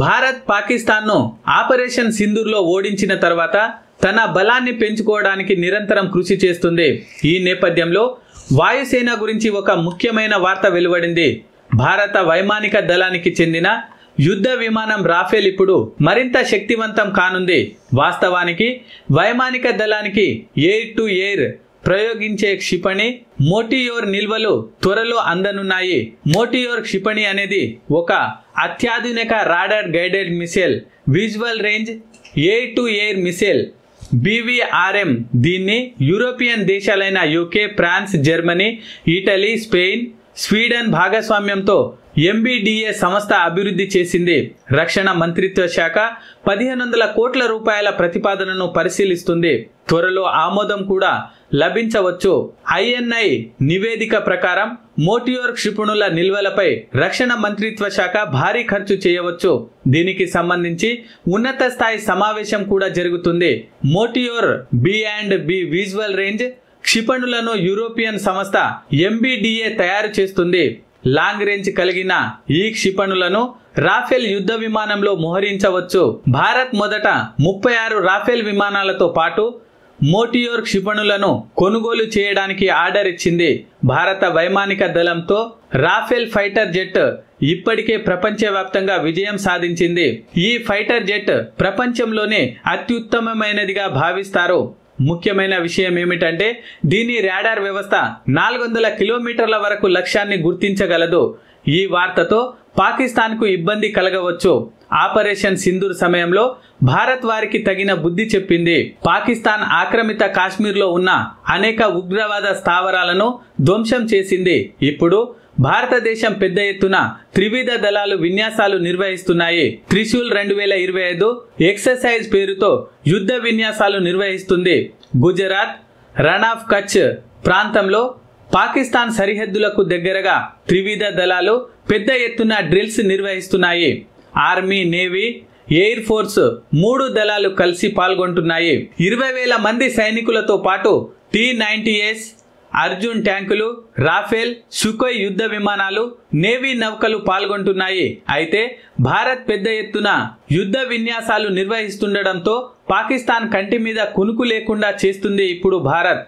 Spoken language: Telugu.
భారత్ పాకిస్తాన్ను ఆపరేషన్ సింధూర్లో ఓడించిన తర్వాత తన బలాన్ని పెంచుకోవడానికి నిరంతరం కృషి చేస్తుంది. ఈ నేపథ్యంలో వాయుసేన గురించి ఒక ముఖ్యమైన వార్త వెలువడింది. భారత వైమానిక దళానికి చెందిన యుద్ధ విమానం రాఫెల్ ఇప్పుడు మరింత శక్తివంతం కానుంది. వాస్తవానికి వైమానిక దళానికి ఎయిర్ టు ఎయిర్ ప్రయోగించే క్షిపణి మోటియోర్ నిల్వలు త్వరలో అందనున్నాయి. మోటియోర్ క్షిపణి అనేది ఒక అత్యాధునిక radar guided missile, visual range air to air missile BVRM. దీన్ని యూరోపియన్ దేశాలైన UK, France, Germany, Italy, Spain, Sweden భాగస్వామ్యంతో MBDA సంస్థ అభివృద్ధి చేసింది. రక్షణ మంత్రిత్వ శాఖ 1500 కోట్ల రూపాయల ప్రతిపాదనను పరిశీలిస్తుంది. త్వరలో ఆమోదం కూడా లభించవచ్చు. INI నివేదిక ప్రకారం మోటియోర్ క్షిపణుల నిల్వలపై రక్షణ మంత్రిత్వ శాఖ భారీ ఖర్చు చేయవచ్చు. దీనికి సంబంధించి ఉన్నత స్థాయి సమావేశం కూడా జరుగుతుంది. మోటియోర్ B&B విజువల్ రేంజ్ క్షిపణులను యూరోపియన్ సంస్థ MBDA తయారు చేస్తుంది. లాంగ్ రేంజ్ కలిగిన ఈ క్షిపణులను రాఫెల్ యుద్ధ విమానంలో మోహరించవచ్చు. భారత్ మొదట 36 రాఫెల్ విమానాలతో పాటు మోటియోర్ క్షిపణులను కొనుగోలు చేయడానికి ఆర్డర్ ఇచ్చింది. భారత వైమానిక దళంతో రాఫెల్ ఫైటర్ జెట్ ఇప్పటికే ప్రపంచవ్యాప్తంగా విజయం సాధించింది. ఈ ఫైటర్ జెట్ ప్రపంచంలోనే అత్యుత్తమమైనదిగా భావిస్తారు. ముఖ్యమైన విషయం ఏమిటంటే దీని రాడార్ వ్యవస్థ 400 కిలోమీటర్ల వరకు లక్ష్యాన్ని గుర్తించగలదు. ఈ వార్తతో పాకిస్తాన్కు ఇబ్బంది కలగవచ్చు. ఆపరేషన్ సింధూర్ సమయంలో భారత్ వారికి తగిన బుద్ధి చెప్పింది. పాకిస్తాన్ ఆక్రమిత కాశ్మీర్లో ఉన్న అనేక ఉగ్రవాద స్థావరాలను ధ్వంసం చేసింది. ఇప్పుడు భారతదేశం పెద్ద ఎత్తున త్రివిధ దళాలు విన్యాసాలు నిర్వహిస్తున్నాయి. త్రిశూల్ 2025 ఎక్సర్సైజ్ పేరుతో యుద్ధ విన్యాసాలు నిర్వహిస్తుంది. గుజరాత్, రన్ ఆఫ్ కచ్ ప్రాంతంలో పాకిస్తాన్ సరిహద్దులకు దగ్గరగా త్రివిధ దళాలు పెద్ద ఎత్తున డ్రిల్స్ నిర్వహిస్తున్నాయి. ఆర్మీ, నేవీ, ఎయిర్ ఫోర్స్ 3 దళాలు కలిసి పాల్గొంటున్నాయి. 20,000 మంది సైనికులతో పాటు T-90S అర్జున్ ట్యాంకులు, రాఫెల్, సుఖోయ్ యుద్ధ విమానాలు, నేవీ నౌకలు పాల్గొంటున్నాయి. అయితే భారత్ పెద్ద ఎత్తున యుద్ధ విన్యాసాలు నిర్వహిస్తుండటంతో పాకిస్తాన్ కంటి మీద కునుకు లేకుండా చేస్తుంది ఇప్పుడు భారత్.